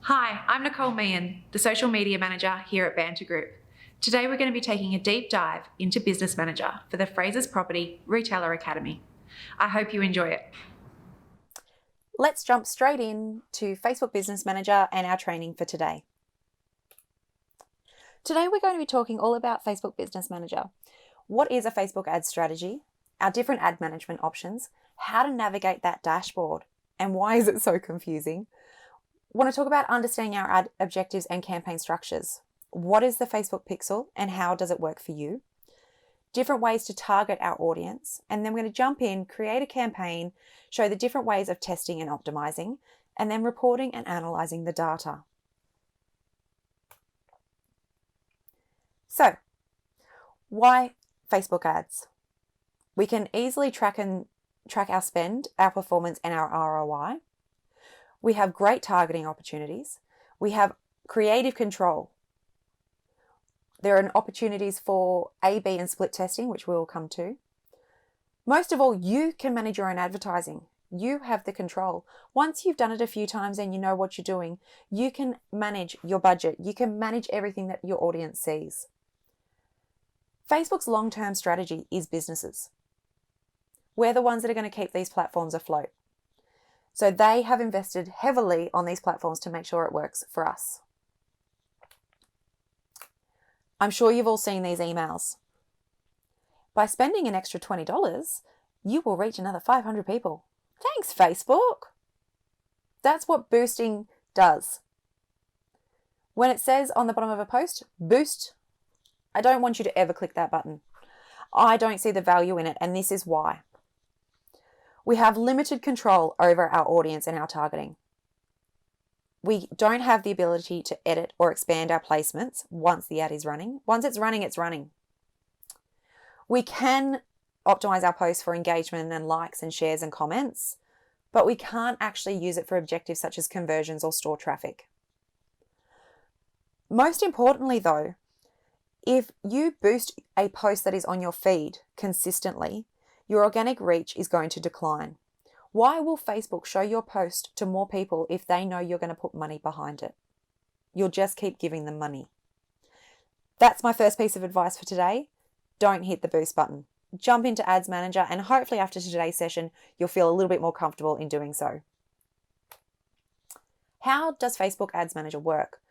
Hi, I'm Nicole Meehan, the Social Media Manager here at Banter Group. Today we're going to be taking a deep dive into Business Manager for the Frasers Property Retailer Academy. I hope you enjoy it. Let's jump straight in to Facebook Business Manager and our training for today. Today we're going to be talking all about Facebook Business Manager. What is a Facebook ad strategy, our different ad management options, how to navigate that dashboard, and why is it so confusing? Want to talk about understanding our ad objectives and campaign structures. What is the Facebook pixel and how does it work for you? Different ways to target our audience, and then we're going to jump in, create a campaign, show the different ways of testing and optimizing, and then reporting and analyzing the data. So, why Facebook ads? We can easily track our spend, our performance, and our ROI. We have great targeting opportunities. We have creative control. There are opportunities for A/B and split testing, which we will come to. Most of all, you can manage your own advertising. You have the control. Once you've done it a few times and you know what you're doing, you can manage your budget. You can manage everything that your audience sees. Facebook's long-term strategy is businesses. We're the ones that are going to keep these platforms afloat. So they have invested heavily on these platforms to make sure it works for us. I'm sure you've all seen these emails. By spending an extra $20, you will reach another 500 people. Thanks, Facebook. That's what boosting does. When it says on the bottom of a post, boost, I don't want you to ever click that button. I don't see the value in it, and this is why. We have limited control over our audience and our targeting. We don't have the ability to edit or expand our placements once the ad is running. Once it's running, it's running. We can optimize our posts for engagement and likes and shares and comments, but we can't actually use it for objectives such as conversions or store traffic. Most importantly though, if you boost a post that is on your feed consistently, your organic reach is going to decline. Why will Facebook show your post to more people if they know you're going to put money behind it? You'll just keep giving them money. That's my first piece of advice for today. Don't hit the boost button. Jump into Ads Manager, and hopefully after today's session, you'll feel a little bit more comfortable in doing so. How does Facebook Ads Manager work?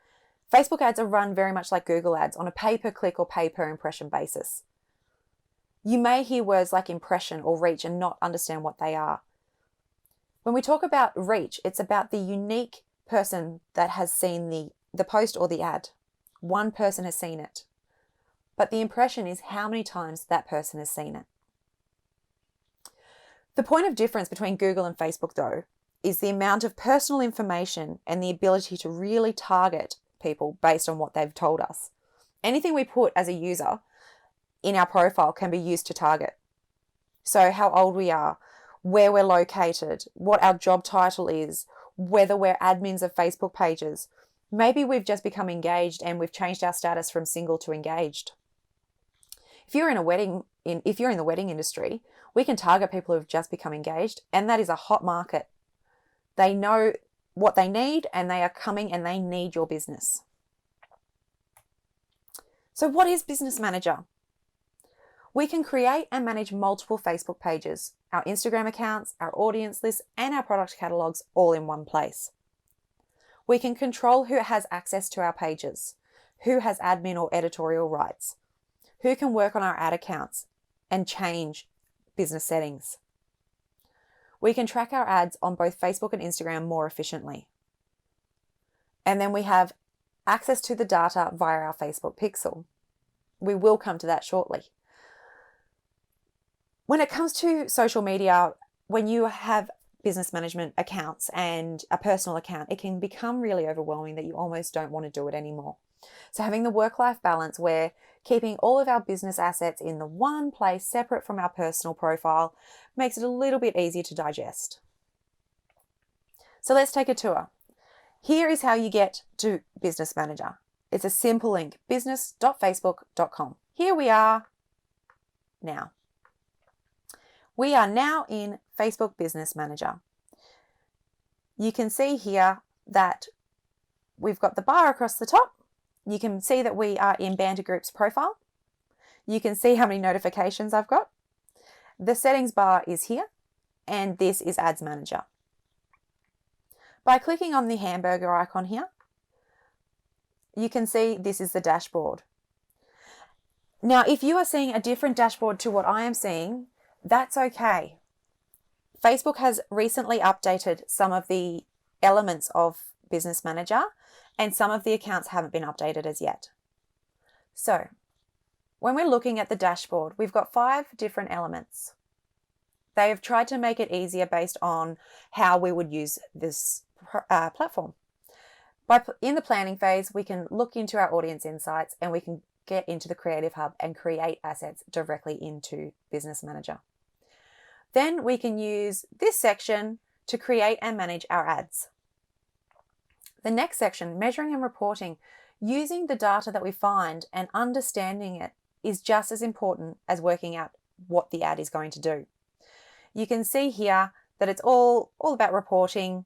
Facebook ads are run very much like Google ads on a pay-per-click or pay-per-impression basis. You may hear words like impression or reach and not understand what they are. When we talk about reach, it's about the unique person that has seen the post or the ad. One person has seen it. But the impression is how many times that person has seen it. The point of difference between Google and Facebook, though, is the amount of personal information and the ability to really target people based on what they've told us. Anything we put as a user in our profile can be used to target. So how old we are, where we're located, what our job title is, whether we're admins of Facebook pages. Maybe we've just become engaged and we've changed our status from single to engaged. If you're in the wedding industry, we can target people who've just become engaged, and that is a hot market. They know what they need and they are coming and they need your business. So what is Business Manager? We can create and manage multiple Facebook pages, our Instagram accounts, our audience lists, and our product catalogs all in one place. We can control who has access to our pages, who has admin or editorial rights, who can work on our ad accounts and change business settings. We can track our ads on both Facebook and Instagram more efficiently. And then we have access to the data via our Facebook pixel. We will come to that shortly. When it comes to social media, when you have business management accounts and a personal account, it can become really overwhelming that you almost don't want to do it anymore. So having the work-life balance where keeping all of our business assets in the one place separate from our personal profile makes it a little bit easier to digest. So let's take a tour. Here is how you get to Business Manager. It's a simple link, business.facebook.com. Here we are now. We are now in Facebook Business Manager. You can see here that we've got the bar across the top. You can see that we are in Banter Group's profile. You can see how many notifications I've got. The settings bar is here, and this is Ads Manager. By clicking on the hamburger icon here, you can see this is the dashboard. Now, if you are seeing a different dashboard to what I am seeing, that's okay. Facebook has recently updated some of the elements of Business Manager, and some of the accounts haven't been updated as yet. So, when we're looking at the dashboard, we've got 5 different elements. They have tried to make it easier based on how we would use this platform. In the planning phase, we can look into our audience insights and we can get into the Creative Hub and create assets directly into Business Manager. Then we can use this section to create and manage our ads. The next section, measuring and reporting, using the data that we find and understanding it is just as important as working out what the ad is going to do. You can see here that it's all about reporting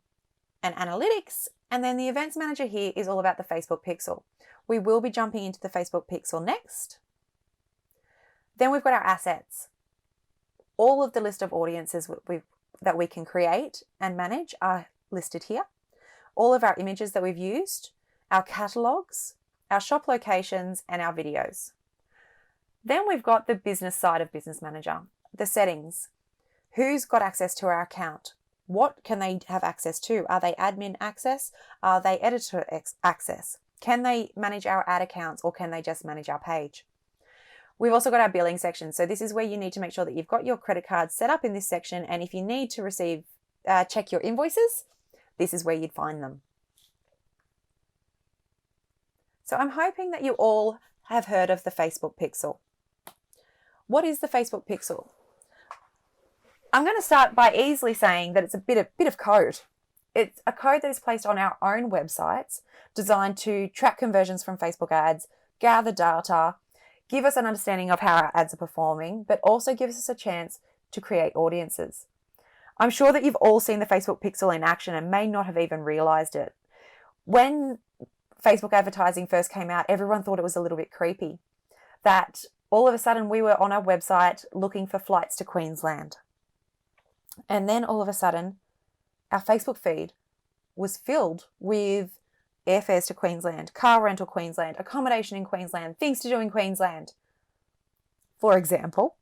and analytics, and then the Events Manager here is all about the Facebook Pixel. We will be jumping into the Facebook Pixel next. Then we've got our assets. All of the list of audiences that we can create and manage are listed here. All of our images that we've used, our catalogs, our shop locations, and our videos. Then we've got the business side of Business Manager, the settings. Who's got access to our account? What can they have access to? Are they admin access? Are they editor access? Can they manage our ad accounts, or can they just manage our page? We've also got our billing section. So this is where you need to make sure that you've got your credit card set up in this section. And if you need to check your invoices, this is where you'd find them. So I'm hoping that you all have heard of the Facebook Pixel. What is the Facebook Pixel? I'm going to start by easily saying that it's a bit of code. It's a code that is placed on our own websites, designed to track conversions from Facebook ads, gather data, give us an understanding of how our ads are performing, but also gives us a chance to create audiences. I'm sure that you've all seen the Facebook Pixel in action and may not have even realized it. When Facebook advertising first came out, everyone thought it was a little bit creepy, that all of a sudden we were on our website looking for flights to Queensland. And then all of a sudden, our Facebook feed was filled with airfares to Queensland, car rental Queensland, accommodation in Queensland, things to do in Queensland. For example,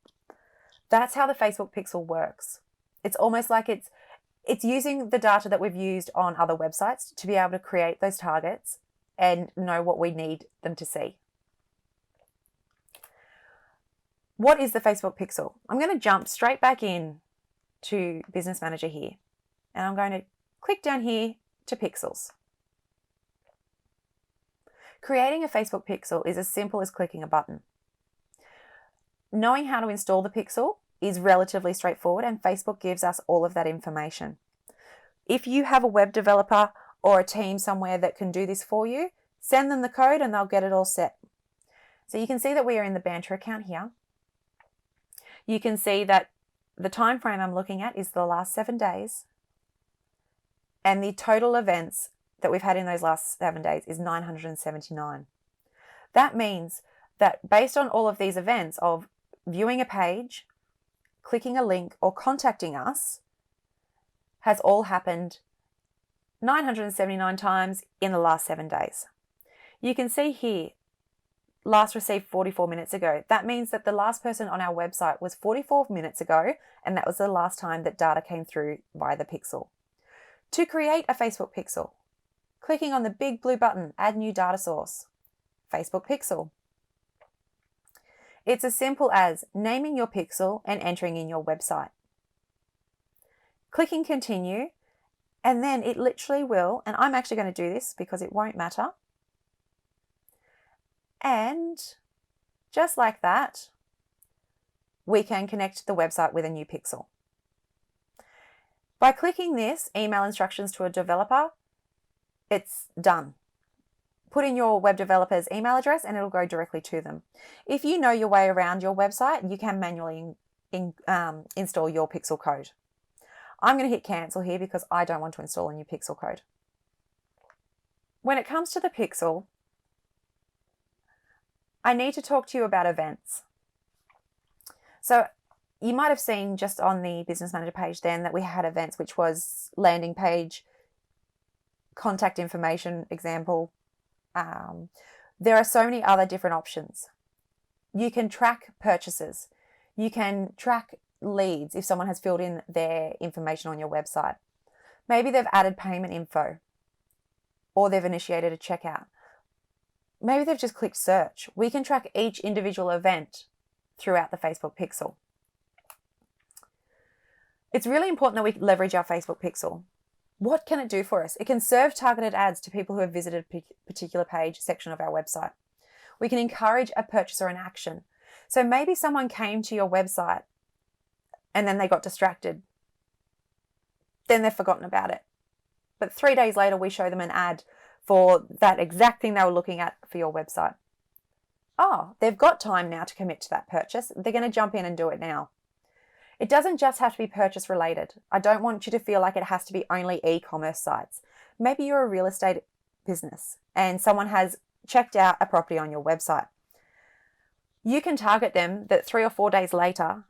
that's how the Facebook Pixel works. It's almost like it's using the data that we've used on other websites to be able to create those targets and know what we need them to see. What is the Facebook Pixel? I'm going to jump straight back in to Business Manager here, and I'm going to click down here to Pixels. Creating a Facebook Pixel is as simple as clicking a button. Knowing how to install the Pixel is relatively straightforward, and Facebook gives us all of that information. If you have a web developer or a team somewhere that can do this for you, send them the code and they'll get it all set. So you can see that we are in the Banter account here. You can see that the time frame I'm looking at is the last 7 days, and the total events that we've had in those last 7 days is 979. That means that based on all of these events of viewing a page, clicking a link, or contacting us, has all happened 979 times in the last 7 days. You can see here, last received 44 minutes ago. That means that the last person on our website was 44 minutes ago, and that was the last time that data came through via the Pixel. To create a Facebook Pixel, clicking on the big blue button, Add New Data Source, Facebook Pixel. It's as simple as naming your pixel and entering in your website. Clicking Continue, and then it literally will, and I'm actually going to do this because it won't matter. And just like that, we can connect the website with a new pixel. By clicking this, email instructions to a developer, it's done. Put in your web developer's email address and it'll go directly to them. If you know your way around your website, you can manually install your pixel code. I'm going to hit cancel here because I don't want to install a new pixel code. when it comes to the pixel, I need to talk to you about events. So you might have seen just on the Business Manager page then that we had events, which was landing page, contact information example. There are so many other different options. You can track purchases. You can track leads if someone has filled in their information on your website. Maybe they've added payment info or they've initiated a checkout. Maybe they've just clicked search. We can track each individual event throughout the Facebook pixel. It's really important that we leverage our Facebook pixel. What can it do for us? It can serve targeted ads to people who have visited a particular page section of our website. We can encourage a purchase or an action. So maybe someone came to your website and then they got distracted. Then they've forgotten about it. But 3 days later, we show them an ad for that exact thing they were looking at for your website. Oh, they've got time now to commit to that purchase. They're going to jump in and do it now. It doesn't just have to be purchase related. I don't want you to feel like it has to be only e-commerce sites. Maybe you're a real estate business and someone has checked out a property on your website. You can target them that 3 or 4 days later,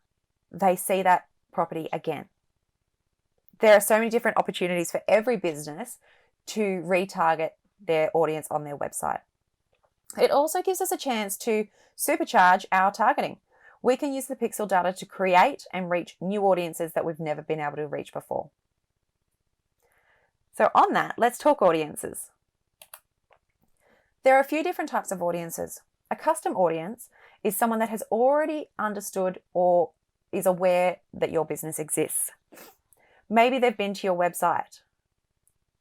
they see that property again. There are so many different opportunities for every business to retarget their audience on their website. It also gives us a chance to supercharge our targeting. We can use the pixel data to create and reach new audiences that we've never been able to reach before. So on that, let's talk audiences. There are a few different types of audiences. A custom audience is someone that has already understood or is aware that your business exists. Maybe they've been to your website.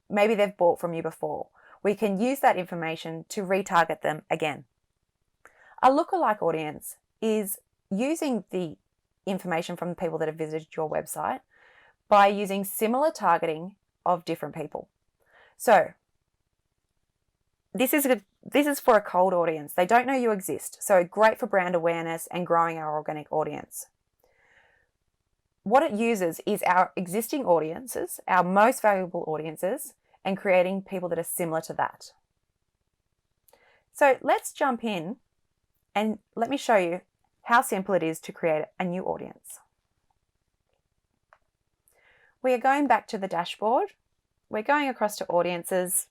Maybe they've bought from you before. We can use that information to retarget them again. A lookalike audience is using the information from the people that have visited your website by using similar targeting of different people. So this is for a cold audience. They don't know you exist. So great for brand awareness and growing our organic audience. What it uses is our existing audiences, our most valuable audiences, and creating people that are similar to that. So let's jump in and let me show you how simple it is to create a new audience. We are going back to the dashboard. We're going across to audiences.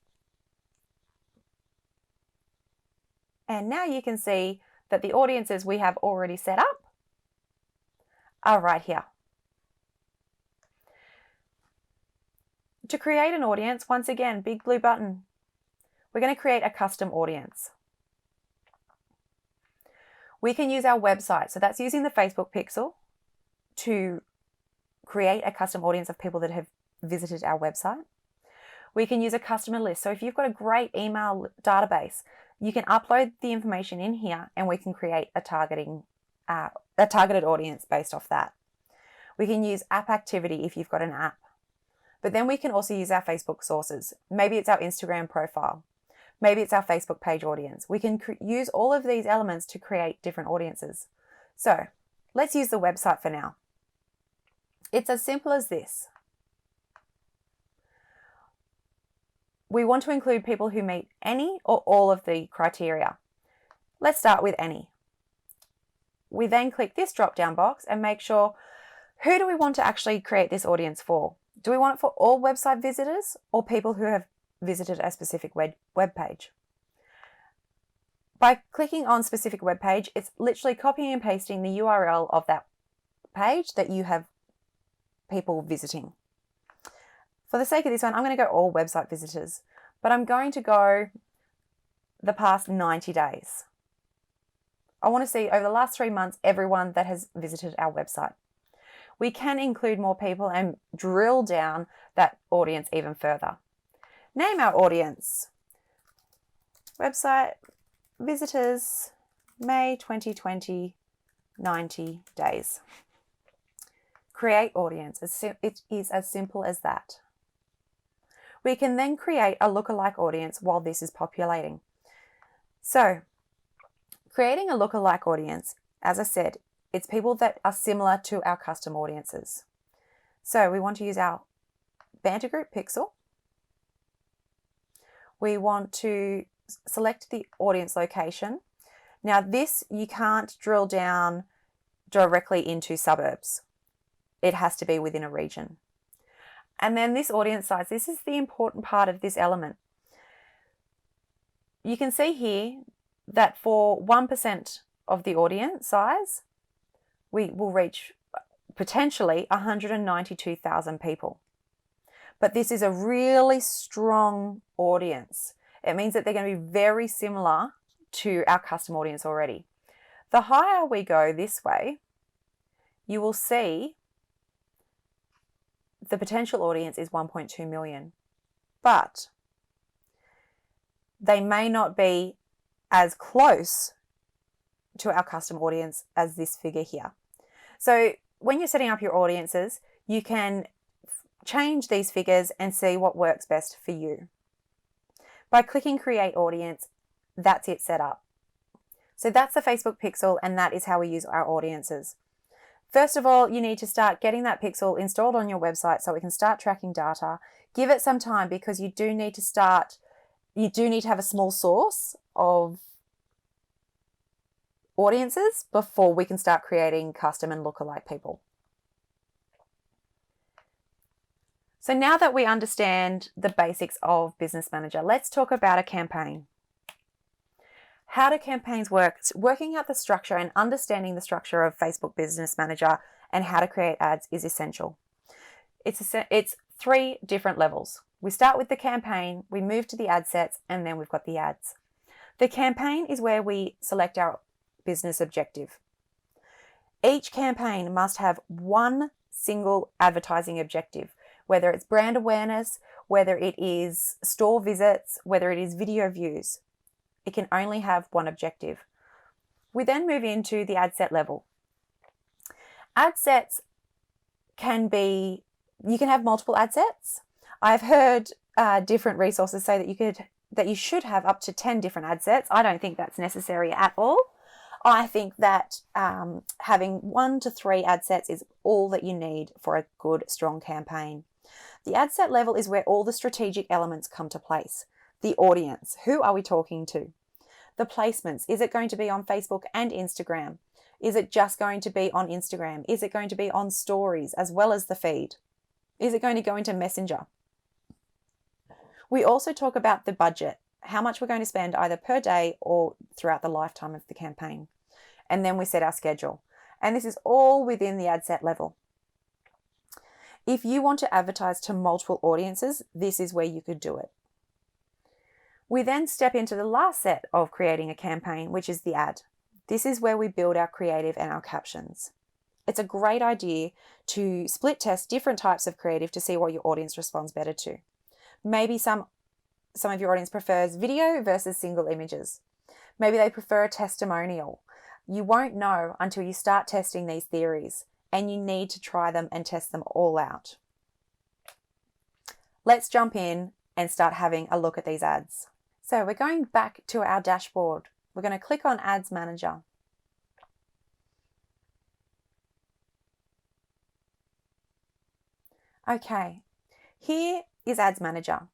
And now you can see that the audiences we have already set up are right here. To create an audience, once again, big blue button. We're going to create a custom audience. We can use our website. So that's using the Facebook pixel to create a custom audience of people that have visited our website. We can use a customer list. So if you've got a great email database, you can upload the information in here and we can create a targeted audience based off that. We can use app activity if you've got an app. But then we can also use our Facebook sources. Maybe it's our Instagram profile. Maybe it's our Facebook page audience. We can use all of these elements to create different audiences. So let's use the website for now. It's as simple as this. We want to include people who meet any or all of the criteria. Let's start with any. We then click this drop-down box and make sure, who do we want to actually create this audience for? Do we want it for all website visitors or people who have visited a specific web page? By clicking on specific web page, it's literally copying and pasting the URL of that page that you have people visiting. For the sake of this one, I'm going to go all website visitors, but I'm going to go the past 90 days. I want to see over the last 3 months, everyone that has visited our website. We can include more people and drill down that audience even further. Name our audience. Website visitors, May 2020, 90 days. Create audience. It is as simple as that. We can then create a lookalike audience while this is populating. So, creating a lookalike audience, as I said, it's people that are similar to our custom audiences. So we want to use our Banter Group pixel. We want to select the audience location. Now this, you can't drill down directly into suburbs. It has to be within a region. And then this audience size, this is the important part of this element. You can see here that for 1% of the audience size, we will reach potentially 192,000 people. But this is a really strong audience. It means that they're going to be very similar to our custom audience already. The higher we go this way, you will see the potential audience is 1.2 million, but they may not be as close to our custom audience as this figure here. So when you're setting up your audiences, you can change these figures and see what works best for you. By clicking Create Audience, that's it set up. So that's the Facebook pixel, and that is how we use our audiences. First of all, you need to start getting that pixel installed on your website so it can start tracking data. Give it some time because you do need to have a small source of audiences before we can start creating custom and lookalike people. So now that we understand the basics of Business Manager, let's talk about a campaign. How do campaigns work? Working out the structure and understanding the structure of Facebook Business Manager and how to create ads is essential. It's 3 different levels. We start with the campaign, we move to the ad sets, and then we've got the ads. The campaign is where we select our business objective. Each campaign must have one single advertising objective, whether it's brand awareness, whether it is store visits, whether it is video views. It can only have one objective. We then move into the ad set level. Ad sets can be, you can have multiple ad sets. I've heard different resources say that you should have up to 10 different ad sets. I don't think that's necessary at all. I think that having 1 to 3 ad sets is all that you need for a good, strong campaign. The ad set level is where all the strategic elements come to place. The audience, who are we talking to? The placements, is it going to be on Facebook and Instagram? Is it just going to be on Instagram? Is it going to be on stories as well as the feed? Is it going to go into Messenger? We also talk about the budget, how much we're going to spend either per day or throughout the lifetime of the campaign. And then we set our schedule. And this is all within the ad set level. If you want to advertise to multiple audiences, this is where you could do it. We then step into the last set of creating a campaign, which is the ad. This is where we build our creative and our captions. It's a great idea to split test different types of creative to see what your audience responds better to. Maybe some of your audience prefers video versus single images. Maybe they prefer a testimonial. You won't know until you start testing these theories, and you need to try them and test them all out. Let's jump in and start having a look at these ads. So we're going back to our dashboard. We're going to click on Ads Manager. Okay, here is Ads Manager.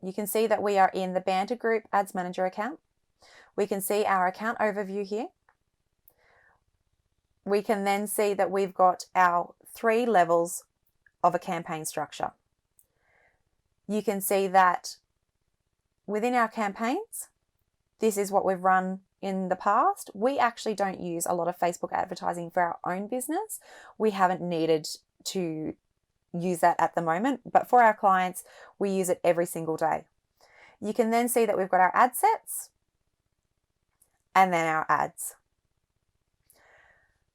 You can see that we are in the Banter Group Ads Manager account. We can see our account overview here. We can then see that we've got our 3 levels of a campaign structure. You can see that within our campaigns, this is what we've run in the past. We actually don't use a lot of Facebook advertising for our own business. We haven't needed to use that at the moment, but for our clients, we use it every single day. You can then see that we've got our ad sets and then our ads.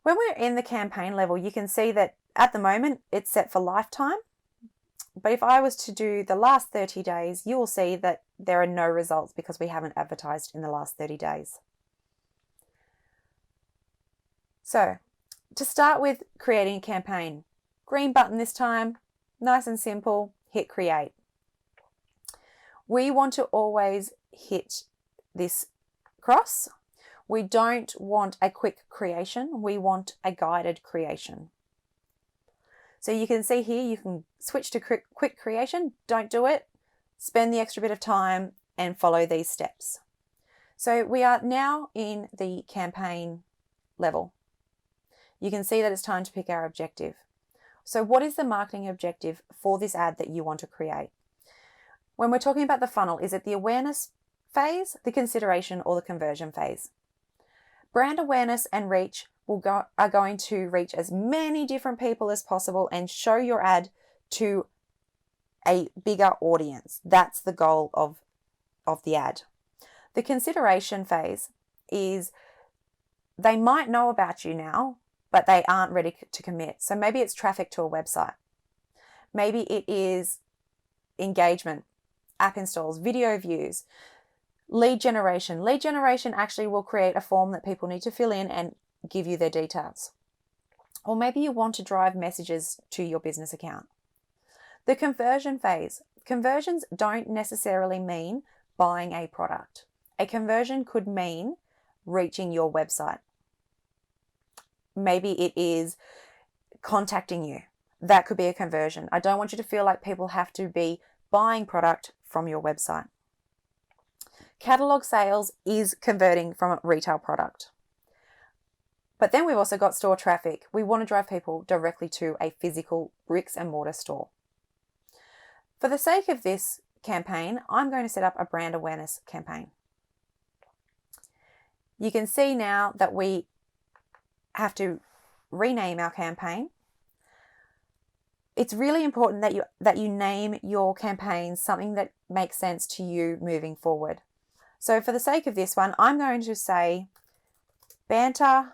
When we're in the campaign level, you can see that at the moment it's set for lifetime. But if I was to do the last 30 days, you will see that there are no results because we haven't advertised in the last 30 days. So to start with creating a campaign, green button this time, nice and simple, hit create. We want to always hit this cross. We don't want a quick creation, we want a guided creation. So you can see here, you can switch to quick creation, don't do it, spend the extra bit of time and follow these steps. So we are now in the campaign level. You can see that it's time to pick our objective. So what is the marketing objective for this ad that you want to create? When we're talking about the funnel, is it the awareness phase, the consideration, or the conversion phase? Brand awareness and reach are going to reach as many different people as possible and show your ad to a bigger audience. That's the goal of the ad. The consideration phase is they might know about you now, but they aren't ready to commit. So maybe it's traffic to a website. Maybe it is engagement, app installs, video views, lead generation. Lead generation actually will create a form that people need to fill in and give you their details. Or maybe you want to drive messages to your business account. The conversion phase. Conversions don't necessarily mean buying a product. A conversion could mean reaching your website. Maybe it is contacting you. That could be a conversion. I don't want you to feel like people have to be buying product from your website. Catalog sales is converting from a retail product. But then we've also got store traffic. We want to drive people directly to a physical bricks and mortar store. For the sake of this campaign, I'm going to set up a brand awareness campaign. You can see now that we have to rename our campaign. It's really important that you name your campaign something that makes sense to you moving forward. So for the sake of this one, I'm going to say Banter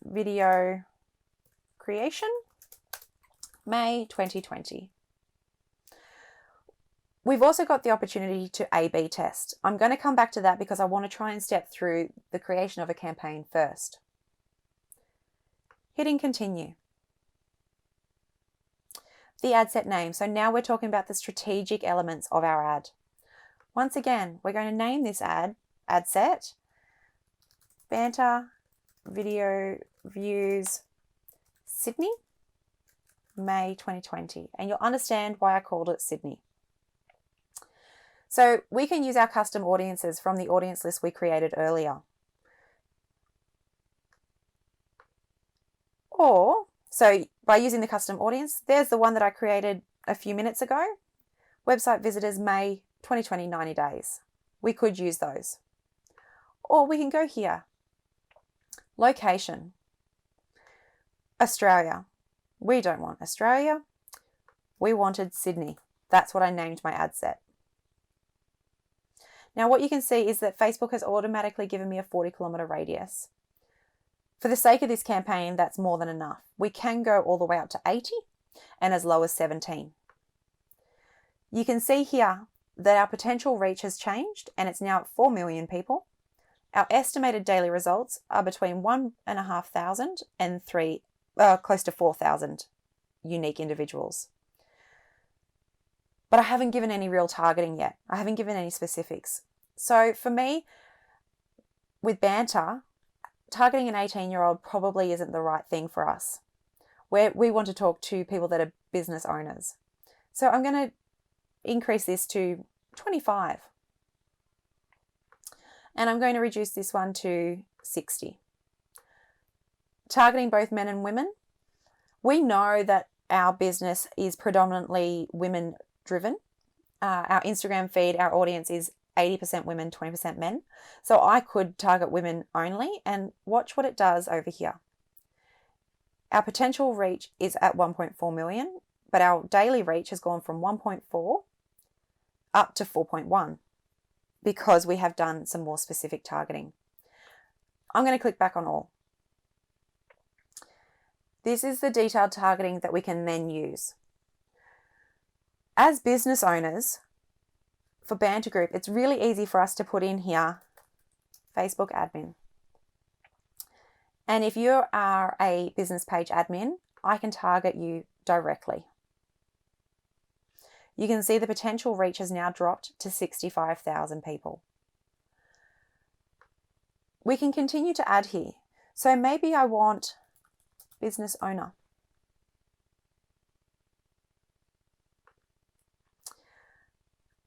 Video Creation, May 2020. We've also got the opportunity to A/B test. I'm going to come back to that because I want to try and step through the creation of a campaign first. Hitting continue. The ad set name. So now we're talking about the strategic elements of our ad. Once again, we're going to name this ad set Banter Video Views Sydney, May 2020. And you'll understand why I called it Sydney. So we can use our custom audiences from the audience list we created earlier. Or, so by using the custom audience, there's the one that I created a few minutes ago. Website visitors, May 2020, 90 days. We could use those. Or we can go here. Location. Australia. We don't want Australia. We wanted Sydney. That's what I named my ad set. Now what you can see is that Facebook has automatically given me a 40-kilometre radius. For the sake of this campaign, that's more than enough. We can go all the way up to 80 and as low as 17. You can see here that our potential reach has changed and it's now at 4 million people. Our estimated daily results are between 1,500 and close to 4,000 unique individuals. But I haven't given any real targeting yet. I haven't given any specifics. So for me, with Banter, targeting an 18-year-old probably isn't the right thing for us. We want to talk to people that are business owners. So I'm going to increase this to 25. And I'm going to reduce this one to 60. Targeting both men and women. We know that our business is predominantly women driven. Our Instagram feed, our audience is 80% women, 20% men. So I could target women only and watch what it does over here. Our potential reach is at 1.4 million, but our daily reach has gone from 1.4 up to 4.1 because we have done some more specific targeting. I'm going to click back on all. This is the detailed targeting that we can then use. As business owners, for Banter Group, it's really easy for us to put in here Facebook admin. And if you are a business page admin, I can target you directly. You can see the potential reach has now dropped to 65,000 people. We can continue to add here. So maybe I want business owner.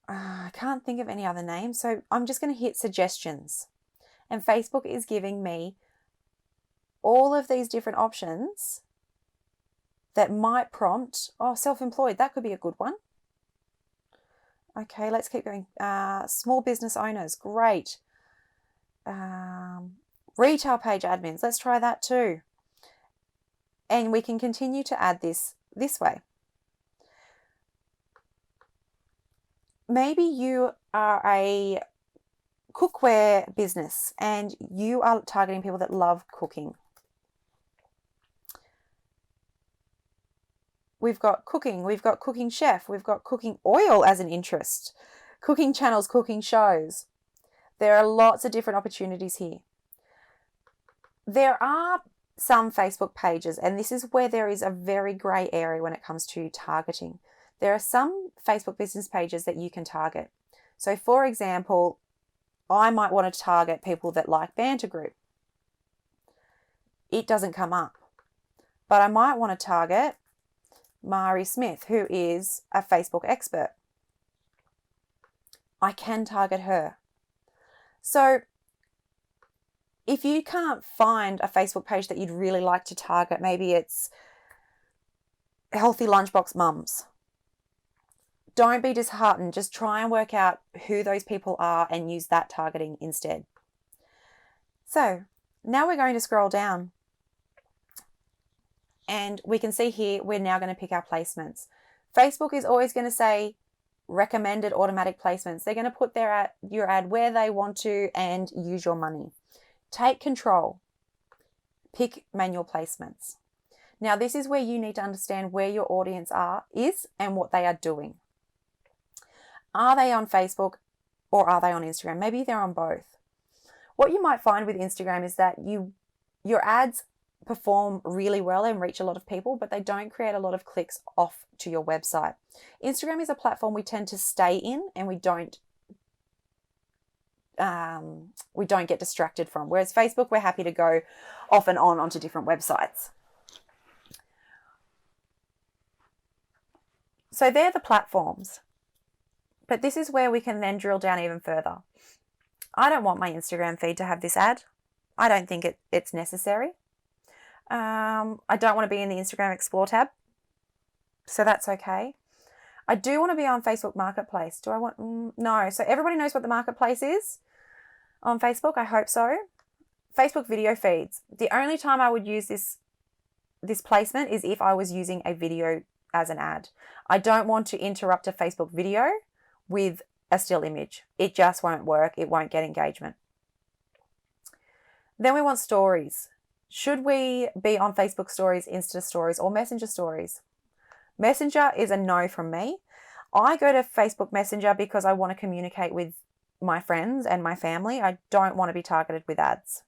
I can't think of any other name. So I'm just going to hit suggestions. And Facebook is giving me all of these different options that might prompt, oh, self-employed, that could be a good one. Okay, let's keep going. Small business owners, great. Retail page admins, let's try that too. And we can continue to add this way. Maybe you are a cookware business and you are targeting people that love cooking. We've got cooking, we've got cooking chef, we've got cooking oil as an interest, cooking channels, cooking shows. There are lots of different opportunities here. There are some Facebook pages, and this is where there is a very grey area when it comes to targeting. There are some Facebook business pages that you can target. So for example, I might want to target people that like Banter Group. It doesn't come up. But I might want to target Mari Smith, who is a Facebook expert. I can target her. So if you can't find a Facebook page that you'd really like to target, maybe it's Healthy Lunchbox Mums. Don't be disheartened. Just try and work out who those people are and use that targeting instead. So now we're going to scroll down. And we can see here, we're now going to pick our placements. Facebook is always going to say recommended automatic placements. They're going to put your ad where they want to and use your money. Take control. Pick manual placements. Now, this is where you need to understand where your audience is and what they are doing. Are they on Facebook or are they on Instagram? Maybe they're on both. What you might find with Instagram is that your ads perform really well and reach a lot of people, but they don't create a lot of clicks off to your website. Instagram is a platform we tend to stay in and we don't get distracted from. Whereas Facebook, we're happy to go off and on onto different websites. So they're the platforms. But this is where we can then drill down even further. I don't want my Instagram feed to have this ad. I don't think it's necessary. I don't want to be in the Instagram Explore tab. So that's okay. I do want to be on Facebook Marketplace. Do I want? No. So everybody knows what the Marketplace is on Facebook. I hope so. Facebook video feeds. The only time I would use this placement is if I was using a video as an ad. I don't want to interrupt a Facebook video with a still image. It just won't work. It won't get engagement. Then we want stories. Should we be on Facebook stories, Insta stories, or Messenger stories? Messenger is a no from me. I go to Facebook Messenger because I want to communicate with my friends and my family. I don't want to be targeted with ads.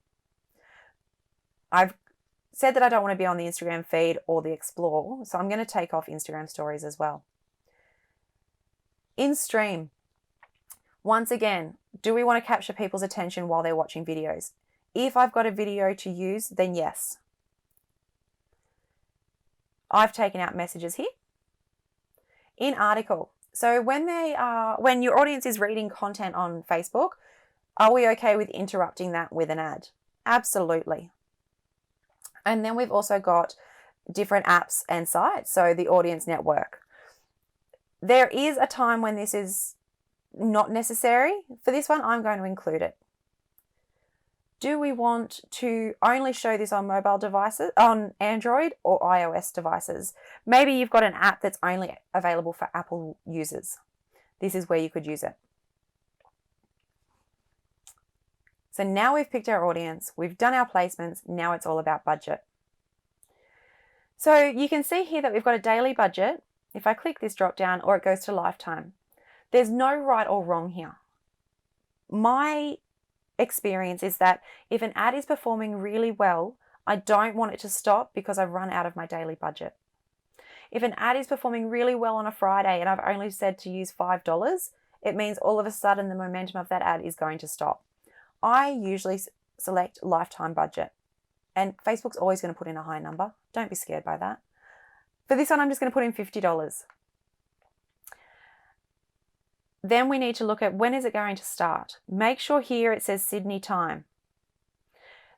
I've said that I don't want to be on the Instagram feed or the Explore, so I'm going to take off Instagram stories as well. In stream, once again, do we want to capture people's attention while they're watching videos? If I've got a video to use, then yes. I've taken out messages here. In article, so when your audience is reading content on Facebook, are we okay with interrupting that with an ad? Absolutely. And then we've also got different apps and sites, so the audience network. There is a time when this is not necessary. For this one, I'm going to include it. Do we want to only show this on mobile devices, on Android or iOS devices? Maybe you've got an app that's only available for Apple users. This is where you could use it. So now we've picked our audience, we've done our placements, now it's all about budget. So you can see here that we've got a daily budget. If I click this drop down, or it goes to lifetime. There's no right or wrong here. My experience is that if an ad is performing really well, I don't want it to stop because I've run out of my daily budget. If an ad is performing really well on a Friday and I've only said to use $5, it means all of a sudden the momentum of that ad is going to stop. I usually select lifetime budget, and Facebook's always going to put in a high number. Don't be scared by that. For this one, I'm just going to put in $50. Then we need to look at when is it going to start. Make sure here it says Sydney time.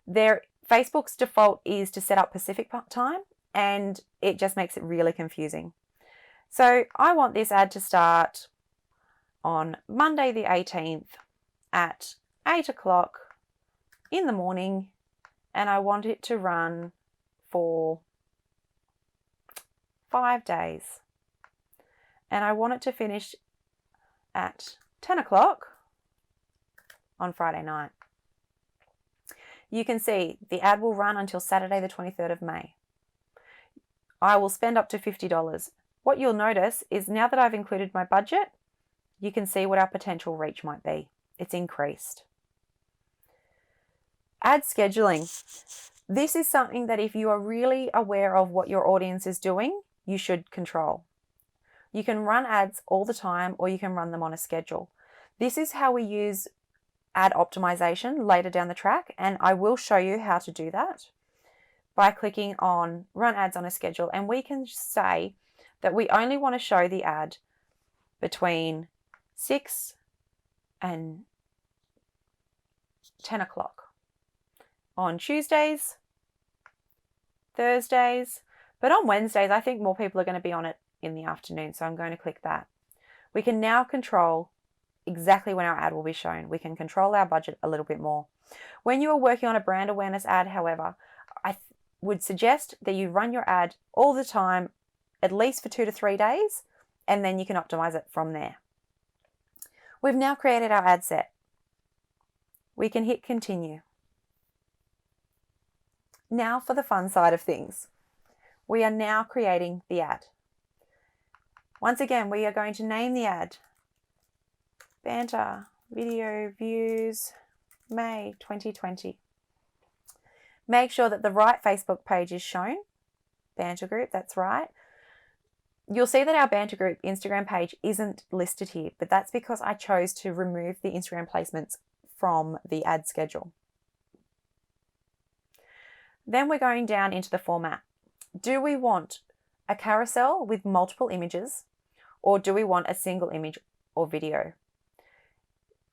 Facebook's default is to set up Pacific time, and it just makes it really confusing. So I want this ad to start on Monday the 18th at 8 o'clock in the morning, and I want it to run for 5 days. And I want it to finish at 10 o'clock on Friday night. You can see the ad will run until Saturday the 23rd of May. I will spend up to $50. What you'll notice is now that I've included my budget, you can see what our potential reach might be. It's increased. Ad scheduling. This is something that if you are really aware of what your audience is doing, you should control. You can run ads all the time, or you can run them on a schedule. This is how we use ad optimization later down the track, and I will show you how to do that by clicking on Run Ads on a Schedule, and we can say that we only want to show the ad between 6 and 10 o'clock on Tuesdays, Thursdays, but on Wednesdays I think more people are going to be on it in the afternoon, so I'm going to click that. We can now control exactly when our ad will be shown. We can control our budget a little bit more. When you are working on a brand awareness ad, however, I would suggest that you run your ad all the time, at least for 2 to 3 days, and then you can optimize it from there. We've now created our ad set. We can hit continue. Now for the fun side of things. We are now creating the ad. Once again, we are going to name the ad Banter Video Views May 2020. Make sure that the right Facebook page is shown. Banter Group, that's right. You'll see that our Banter Group Instagram page isn't listed here, but that's because I chose to remove the Instagram placements from the ad schedule. Then we're going down into the format. Do we want a carousel with multiple images, or do we want a single image or video?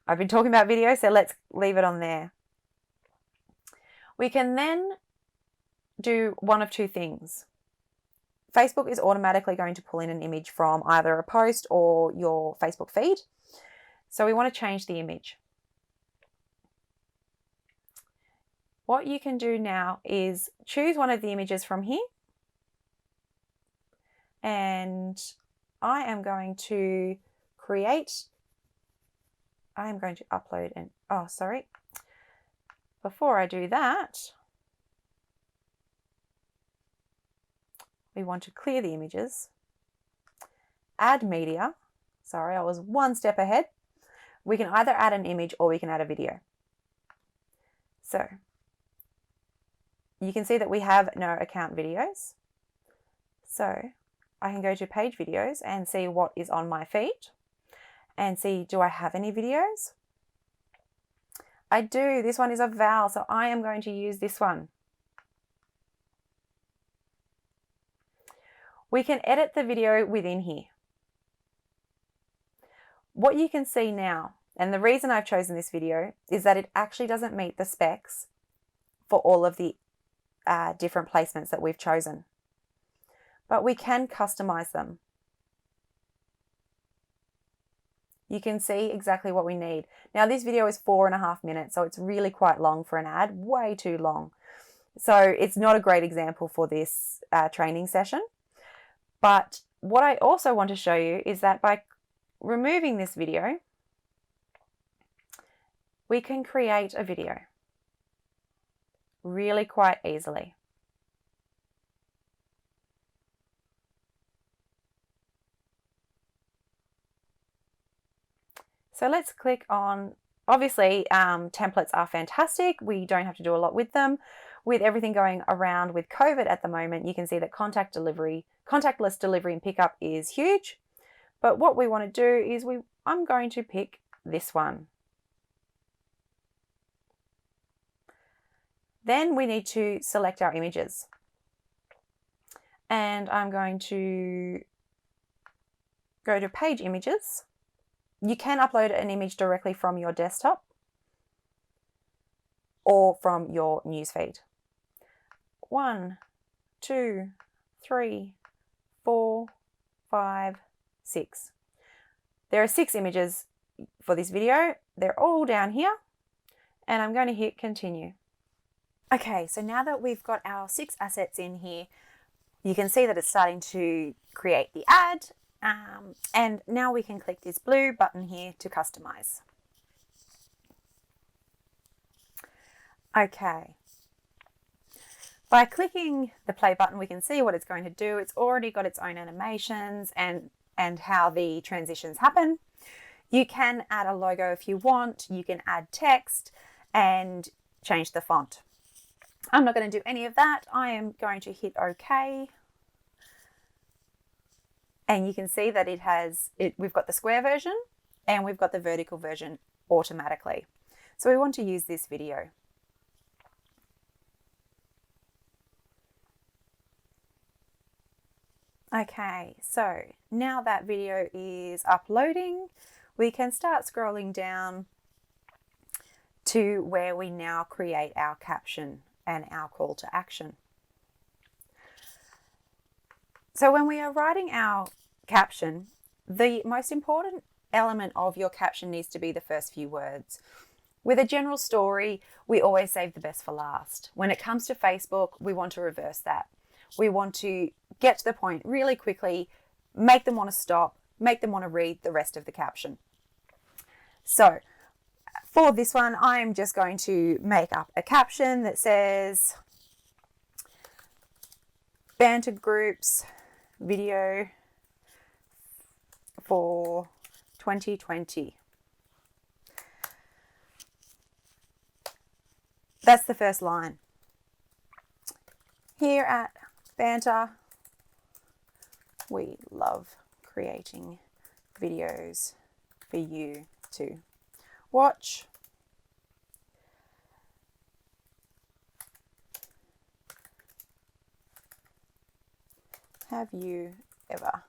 I've been talking about video, so let's leave it on there. We can then do one of two things. Facebook is automatically going to pull in an image from either a post or your Facebook feed. So we want to change the image. What you can do now is choose one of the images from here. And I am going to upload an, before I do that, we want to clear the images, add media. Sorry, I was one step ahead. We can either add an image or we can add a video. So you can see that we have no account videos. So I can go to page videos and see what is on my feed and see, do I have any videos? I do. This one is a Val, so I am going to use this one. We can edit the video within here. What you can see now, and the reason I've chosen this video, is that it actually doesn't meet the specs for all of the different placements that we've chosen. But we can customize them. You can see exactly what we need. Now this video is 4.5 minutes, so it's really quite long for an ad, way too long. So it's not a great example for this training session. But what I also want to show you is that by removing this video, we can create a video really quite easily. So let's click on, obviously templates are fantastic. We don't have to do a lot with them. With everything going around with COVID at the moment, you can see that contactless delivery and pickup is huge. But what we want to do is I'm going to pick this one. Then we need to select our images. And I'm going to go to page images. You can upload an image directly from your desktop or from your newsfeed. 1, 2, 3, 4, 5, 6. There are 6 images for this video. They're all down here, and I'm going to hit continue. Okay, so now that we've got our 6 assets in here, you can see that it's starting to create the ad, and now we can click this blue button here to customize. Okay. By clicking the play button, we can see what it's going to do. It's already got its own animations and how the transitions happen. You can add a logo if you want. You can add text and change the font. I'm not going to do any of that. I am going to hit OK. And you can see that we've got the square version and we've got the vertical version automatically. So we want to use this video. Okay, so now that video is uploading, we can start scrolling down to where we now create our caption and our call to action. So when we are writing our caption, the most important element of your caption needs to be the first few words. With a general story, we always save the best for last. When it comes to Facebook, we want to reverse that. We want to get to the point really quickly, make them want to stop, make them want to read the rest of the caption. So for this one, I'm just going to make up a caption that says Banter Groups video for 2020. That's the first line. Here at Banter, we love creating videos for you to watch. Have you ever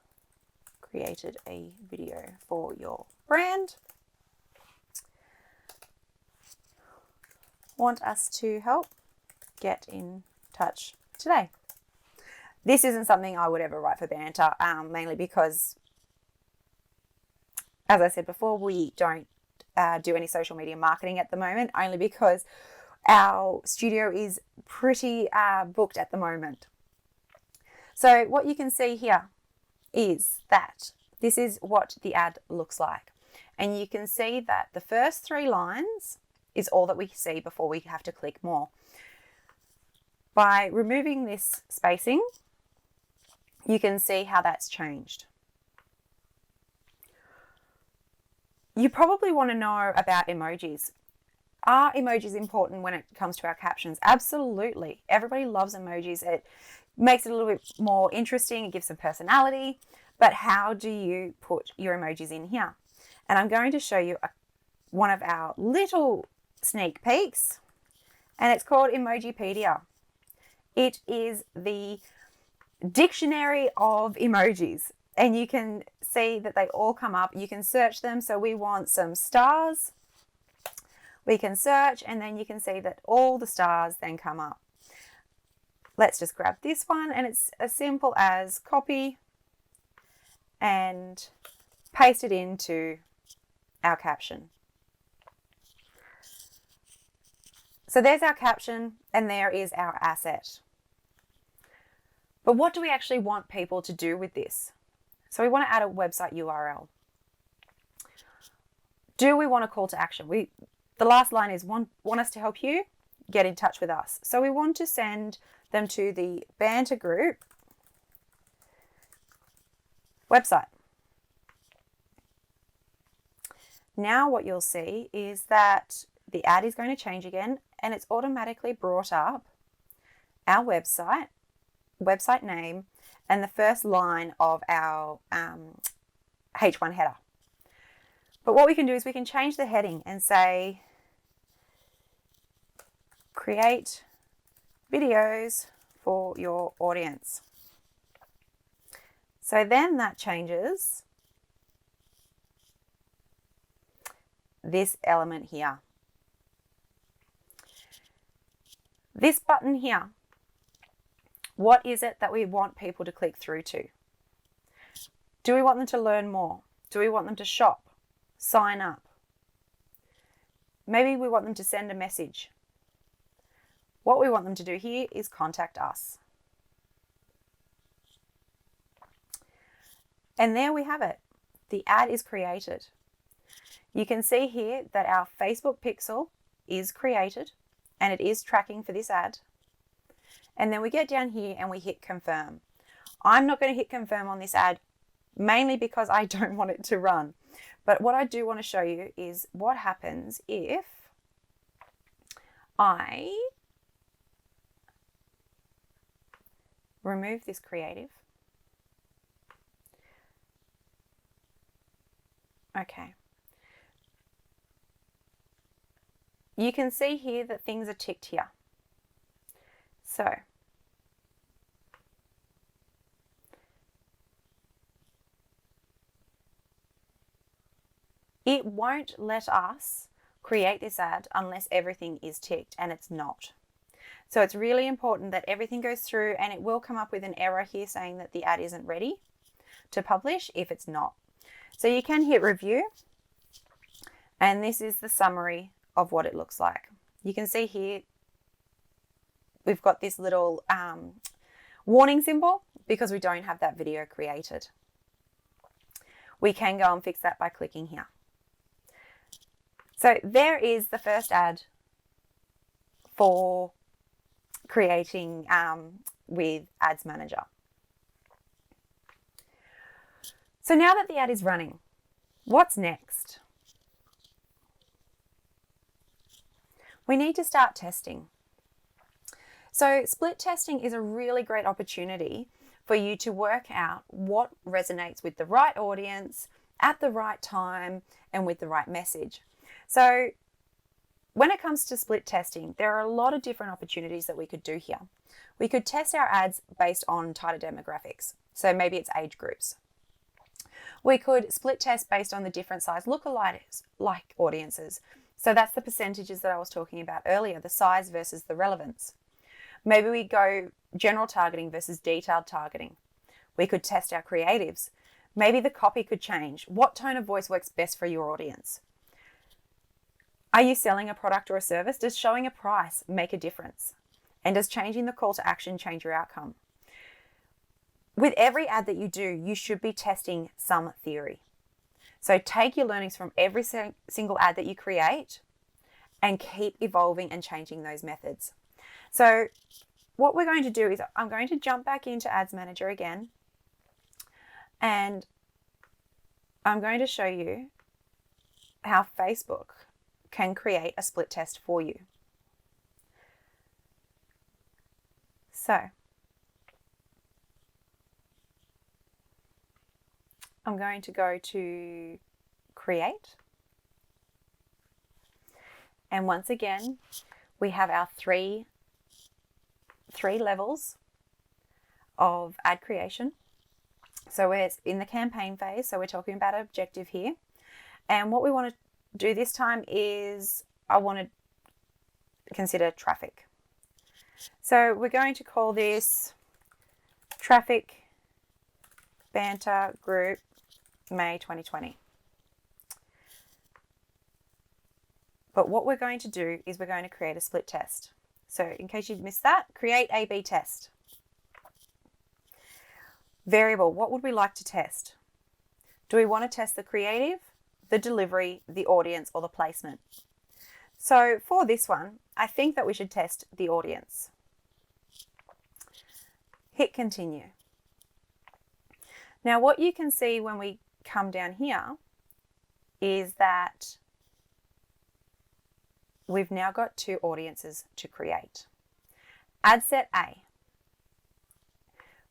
created a video for your brand? Want us to help? Get in touch today. This isn't something I would ever write for Banter, mainly because, as I said before, we don't do any social media marketing at the moment, only because our studio is pretty booked at the moment. So what you can see here is that this is what the ad looks like. And you can see that the first 3 lines is all that we see before we have to click more. By removing this spacing, you can see how that's changed. You probably want to know about emojis. Are emojis important when it comes to our captions? Absolutely. Everybody loves emojis. It makes it a little bit more interesting. It gives some personality. But how do you put your emojis in here? And I'm going to show you one of our little sneak peeks, and it's called Emojipedia. It is the dictionary of emojis, and you can see that they all come up. You can search them. So we want some stars. We can search, and then you can see that all the stars then come up. Let's just grab this one, and it's as simple as copy and paste it into our caption. So there's our caption, and there is our asset. But what do we actually want people to do with this? So we want to add a website URL. Do we want a call to action? The last line is want us to help you? Get in touch with us. So we want to send them to the Banter Group website. Now what you'll see is that the ad is going to change again, and it's automatically brought up our website name, and the first line of our H1 header. But what we can do is we can change the heading and say, create videos for your audience. So then that changes this element here. This button here, what is it that we want people to click through to? Do we want them to learn more? Do we want them to shop, sign up? Maybe we want them to send a message. What we want them to do here is contact us. And there we have it. The ad is created. You can see here that our Facebook pixel is created and it is tracking for this ad. And then we get down here and we hit confirm. I'm not going to hit confirm on this ad, mainly because I don't want it to run. But what I do want to show you is what happens if I remove this creative. Okay. You can see here that things are ticked here. So it won't let us create this ad unless everything is ticked, and it's not. So it's really important that everything goes through, and it will come up with an error here saying that the ad isn't ready to publish if it's not. So you can hit review, and this is the summary of what it looks like. You can see here we've got this little warning symbol because we don't have that video created. We can go and fix that by clicking here. So there is the first ad for creating with Ads Manager. So now that the ad is running, what's next? We need to start testing. So split testing is a really great opportunity for you to work out what resonates with the right audience at the right time and with the right message. So when it comes to split testing, there are a lot of different opportunities that we could do here. We could test our ads based on tighter demographics. So maybe it's age groups. We could split test based on the different size lookalikes like audiences. So that's the percentages that I was talking about earlier, the size versus the relevance. Maybe we go general targeting versus detailed targeting. We could test our creatives. Maybe the copy could change. What tone of voice works best for your audience? Are you selling a product or a service? Does showing a price make a difference? And does changing the call to action change your outcome? With every ad that you do, you should be testing some theory. So take your learnings from every single ad that you create and keep evolving and changing those methods. So what we're going to do is I'm going to jump back into Ads Manager again, and I'm going to show you how Facebook can create a split test for you. So I'm going to go to create. And once again, we have our three levels of ad creation. So we're in the campaign phase. So we're talking about an objective here. And what we want to do this time is I want to consider traffic. So we're going to call this Traffic Banter Group May 2020. But what we're going to do is we're going to create a split test. So in case you've missed that, create A/B test. Variable, what would we like to test? Do we want to test the creative, the delivery, the audience, or the placement? So for this one, I think that we should test the audience. Hit continue. Now what you can see when we come down here is that we've now got two audiences to create. Ad set A.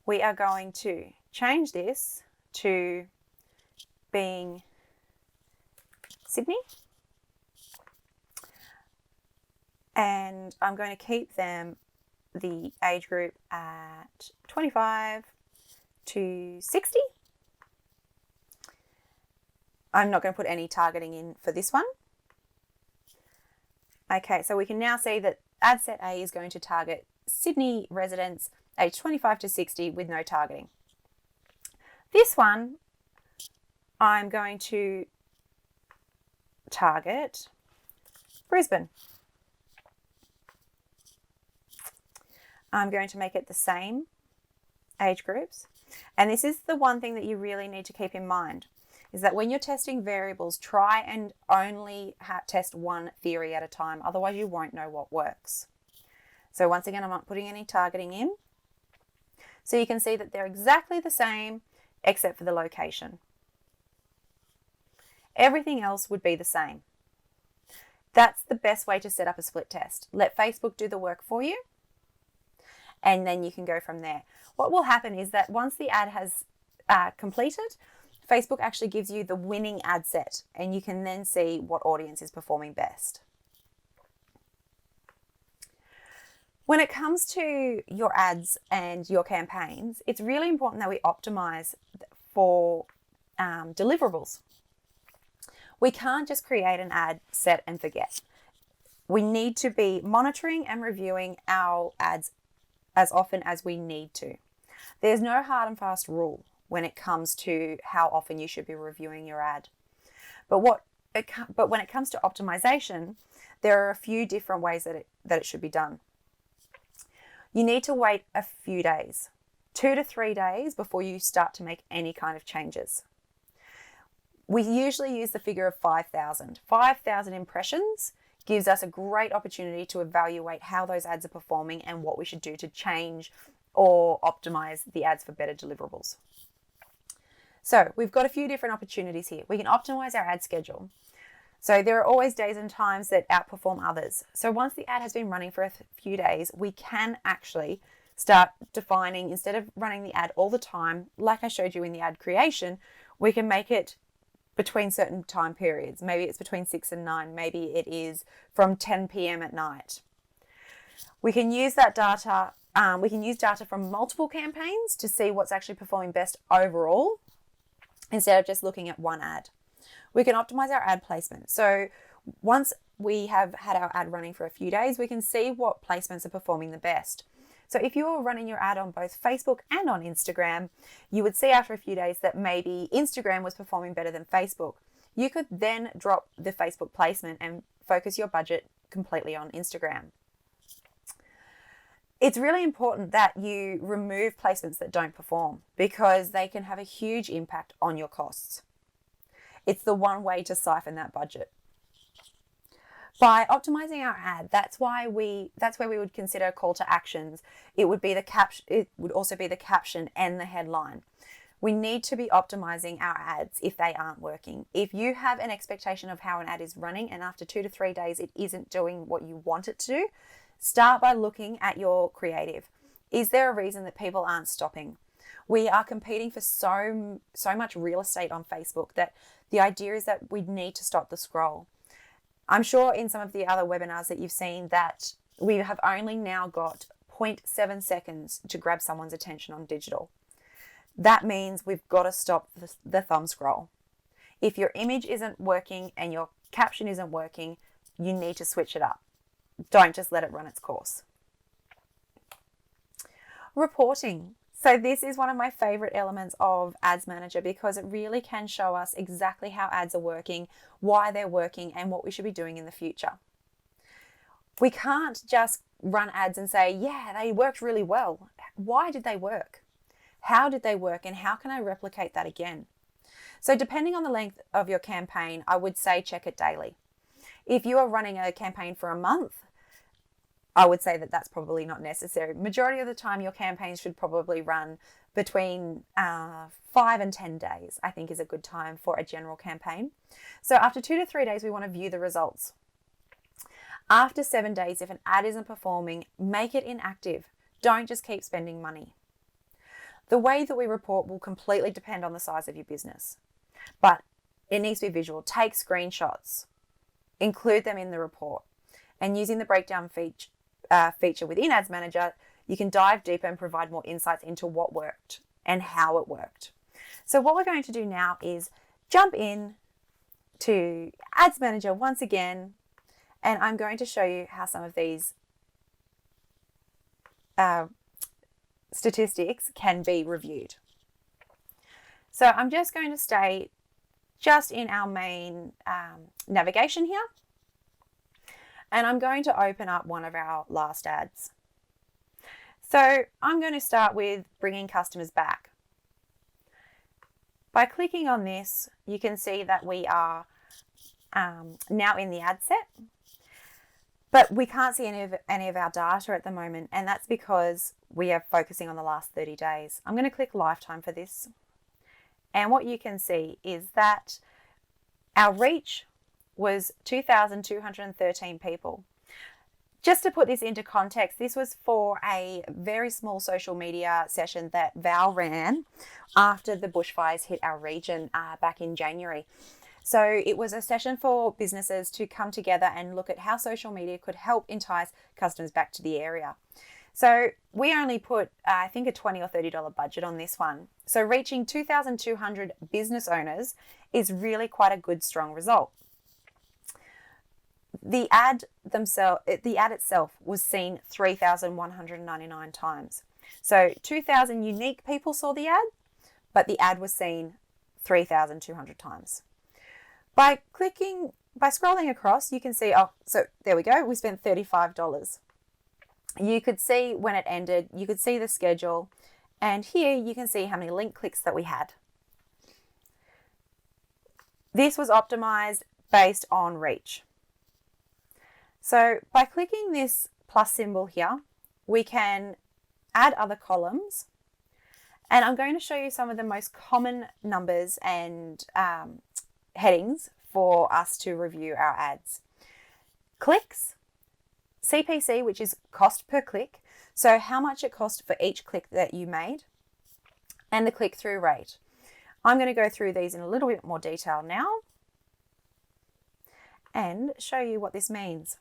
We are going to change this to being Sydney. And I'm going to keep them the age group at 25 to 60. I'm not going to put any targeting in for this one. Okay, so we can now see that ad set A is going to target Sydney residents aged 25 to 60 with no targeting. This one, I'm going to target Brisbane. I'm going to make it the same age groups. And this is the one thing that you really need to keep in mind, is that when you're testing variables, try and only test one theory at a time. Otherwise, you won't know what works. So once again, I'm not putting any targeting in. So you can see that they're exactly the same, except for the location. Everything else would be the same. That's the best way to set up a split test. Let Facebook do the work for you, and then you can go from there. What will happen is that once the ad has completed, Facebook actually gives you the winning ad set, and you can then see what audience is performing best. When it comes to your ads and your campaigns, it's really important that we optimize for deliverables. We can't just create an ad set and forget. We need to be monitoring and reviewing our ads as often as we need to. There's no hard and fast rule when it comes to how often you should be reviewing your ad. But when it comes to optimization, there are a few different ways that it should be done. You need to wait a few days, 2 to 3 days, before you start to make any kind of changes. We usually use the figure of 5,000. 5,000 impressions gives us a great opportunity to evaluate how those ads are performing and what we should do to change or optimize the ads for better deliverables. So we've got a few different opportunities here. We can optimize our ad schedule. So there are always days and times that outperform others. So once the ad has been running for a few days, we can actually start defining, instead of running the ad all the time, like I showed you in the ad creation, we can make it between certain time periods. Maybe it's between 6 and 9. Maybe it is from 10 p.m. at night. We can use that data. We can use data from multiple campaigns to see what's actually performing best overall, instead of just looking at one ad. We can optimize our ad placement. So once we have had our ad running for a few days, we can see what placements are performing the best. So if you were running your ad on both Facebook and on Instagram, you would see after a few days that maybe Instagram was performing better than Facebook. You could then drop the Facebook placement and focus your budget completely on Instagram. It's really important that you remove placements that don't perform, because they can have a huge impact on your costs. It's the one way to siphon that budget. By optimizing our ad, that's where we would consider call to actions. It would also be the caption and the headline. We need to be optimizing our ads if they aren't working. If you have an expectation of how an ad is running and after 2 to 3 days it isn't doing what you want it to do, start by looking at your creative. Is there a reason that people aren't stopping? We are competing for so much real estate on Facebook that the idea is that we need to stop the scroll. I'm sure in some of the other webinars that you've seen that we have only now got 0.7 seconds to grab someone's attention on digital. That means we've got to stop the thumb scroll. If your image isn't working and your caption isn't working, you need to switch it up. Don't just let it run its course. Reporting. So this is one of my favorite elements of Ads Manager, because it really can show us exactly how ads are working, why they're working, and what we should be doing in the future. We can't just run ads and say, yeah, they worked really well. Why did they work? How did they work? And how can I replicate that again? So depending on the length of your campaign, I would say check it daily. If you are running a campaign for a month, I would say that that's probably not necessary. Majority of the time, your campaigns should probably run between 5 and 10 days, I think is a good time for a general campaign. So after 2 to 3 days, we want to view the results. After 7 days, if an ad isn't performing, make it inactive. Don't just keep spending money. The way that we report will completely depend on the size of your business, but it needs to be visual. Take screenshots, include them in the report, and using the breakdown feature within Ads Manager, you can dive deeper and provide more insights into what worked and how it worked. So what we're going to do now is jump in to Ads Manager once again And I'm going to show you how some of these statistics can be reviewed. So I'm just going to stay just in our main navigation here. And I'm going to open up one of our last ads. So I'm going to start with bringing customers back. By clicking on this, you can see that we are now in the ad set, but we can't see any of our data at the moment, and that's because we are focusing on the last 30 days. I'm going to click lifetime for this, and what you can see is that our reach was 2,213 people. Just to put this into context, this was for a very small social media session that Val ran after the bushfires hit our region back in January. So it was a session for businesses to come together and look at how social media could help entice customers back to the area. So we only put, I think, a $20 or $30 budget on this one. So reaching 2,200 business owners is really quite a good, strong result. The ad itself was seen 3,199 times. So 2,000 unique people saw the ad, but the ad was seen 3,200 times. By scrolling across, you can see, so there we go, we spent $35. You could see when it ended, you could see the schedule, and here you can see how many link clicks that we had. This was optimized based on reach. So by clicking this plus symbol here, we can add other columns, and I'm going to show you some of the most common numbers and headings for us to review our ads. Clicks, CPC, which is cost per click, so how much it cost for each click that you made, and the click-through rate. I'm going to go through these in a little bit more detail now and show you what this means.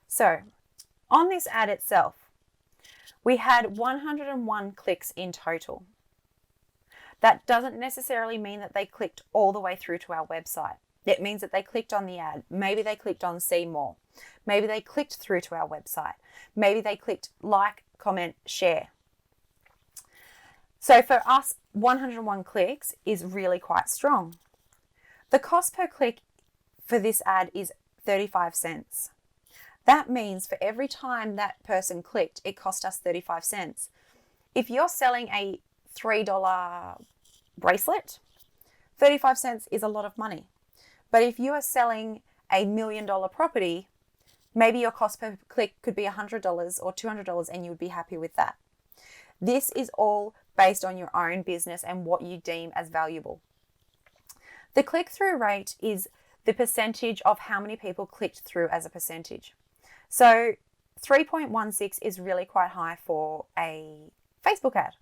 So on this ad itself, we had 101 clicks in total. That doesn't necessarily mean that they clicked all the way through to our website. It means that they clicked on the ad. Maybe they clicked on see more. Maybe they clicked through to our website. Maybe they clicked like, comment, share. So for us, 101 clicks is really quite strong. The cost per click for this ad is 35 cents. That means for every time that person clicked, it cost us 35 cents. If you're selling a $3 bracelet, 35 cents is a lot of money. But if you are selling a $1 million property, maybe your cost per click could be $100 or $200 and you would be happy with that. This is all based on your own business and what you deem as valuable. The click-through rate is the percentage of how many people clicked through as a percentage. So 3.16 is really quite high for a Facebook ad.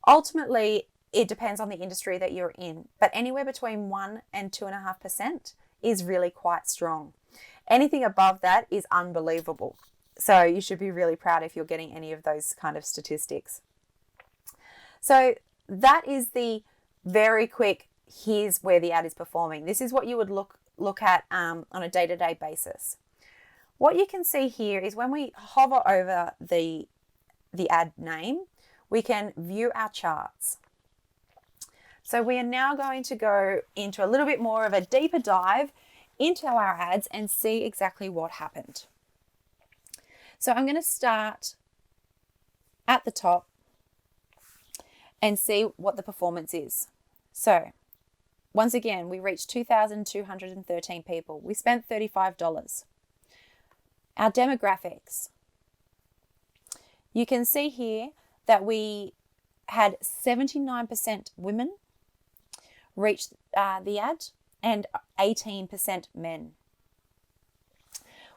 Ultimately, it depends on the industry that you're in, but anywhere between 1 and 2.5% is really quite strong. Anything above that is unbelievable. So you should be really proud if you're getting any of those kind of statistics. So that is the very quick, here's where the ad is performing. This is what you would look at on a day-to-day basis. What you can see here is when we hover over the ad name, we can view our charts. So we are now going to go into a little bit more of a deeper dive into our ads and see exactly what happened. So I'm going to start at the top and see what the performance is. So once again, we reached 2,213 people. We spent $35. Our demographics. You can see here that we had 79% women reach the ad and 18% men.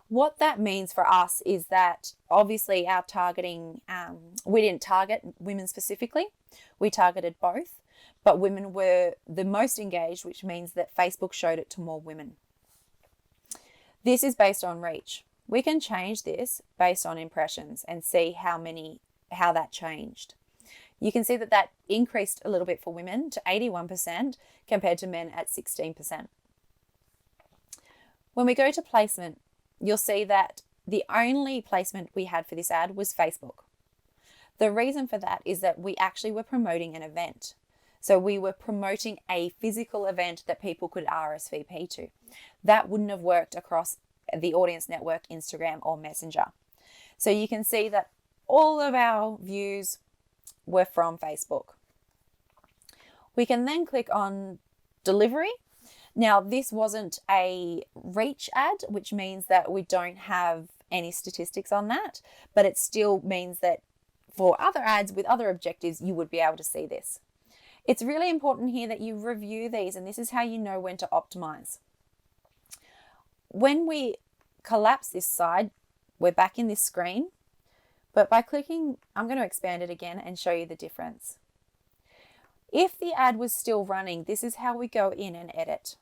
What that means for us is that obviously our targeting, we didn't target women specifically, we targeted both, but women were the most engaged, which means that Facebook showed it to more women. This is based on reach. We can change this based on impressions and see how that changed. You can see that that increased a little bit for women to 81% compared to men at 16%. When we go to placement, you'll see that the only placement we had for this ad was Facebook. The reason for that is that we actually were promoting an event. So we were promoting a physical event that people could RSVP to. That wouldn't have worked across the Audience Network, Instagram, or Messenger. So you can see that all of our views were from Facebook. We can then click on delivery. Now, this wasn't a reach ad, which means that we don't have any statistics on that, but it still means that for other ads with other objectives, you would be able to see this. It's really important here that you review these, and this is how you know when to optimize. When we collapse this side, we're back in this screen, but by clicking, I'm going to expand it again and show you the difference. If the ad was still running, this is how we go in and edit.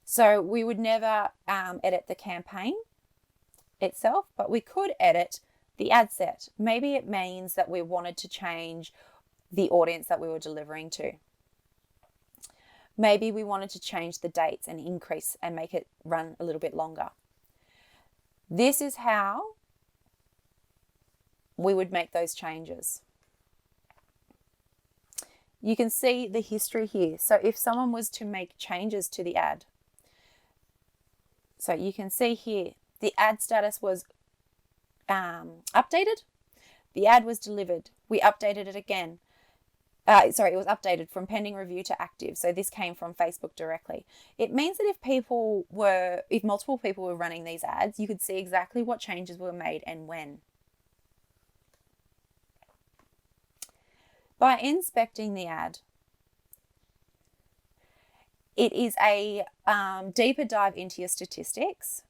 So we would never edit the campaign itself, but we could edit the ad set. Maybe it means that we wanted to change the audience that we were delivering to. Maybe we wanted to change the dates and increase and make it run a little bit longer. This is how we would make those changes. You can see the history here. So if someone was to make changes to the ad, so you can see here, the ad status was updated. The ad was delivered. We updated it again. It was updated from pending review to active. So this came from Facebook directly. It means that if multiple people were running these ads, you could see exactly what changes were made and when. By inspecting the ad, it is a deeper dive into your statistics.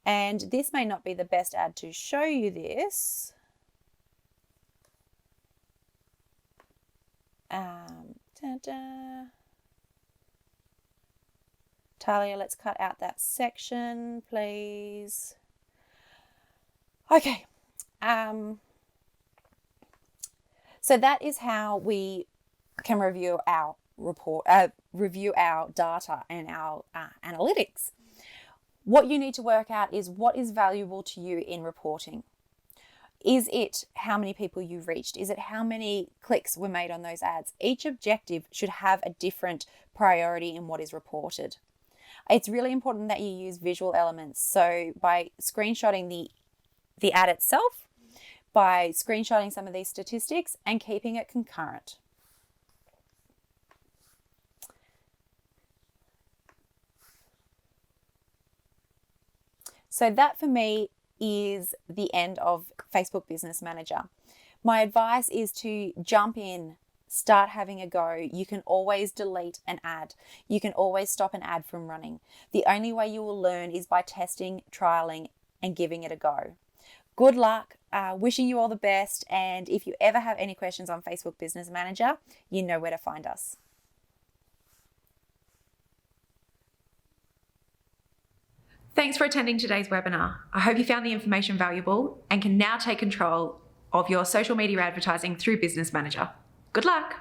And this may not be the best ad to show you this. Talia, let's cut out that section, please. Okay. So that is how we can review our review our data and our analytics. What you need to work out is what is valuable to you in reporting. Is it how many people you reached? Is it how many clicks were made on those ads? Each objective should have a different priority in what is reported. It's really important that you use visual elements. So by screenshotting the ad itself, by screenshotting some of these statistics and keeping it concurrent. So that for me is the end of Facebook Business Manager. My advice is to jump in, start having a go. You can always delete an ad. You can always stop an ad from running. The only way you will learn is by testing, trialing, and giving it a go. Good luck, wishing you all the best. And if you ever have any questions on Facebook Business Manager, you know where to find us. Thanks for attending today's webinar. I hope you found the information valuable and can now take control of your social media advertising through Business Manager. Good luck!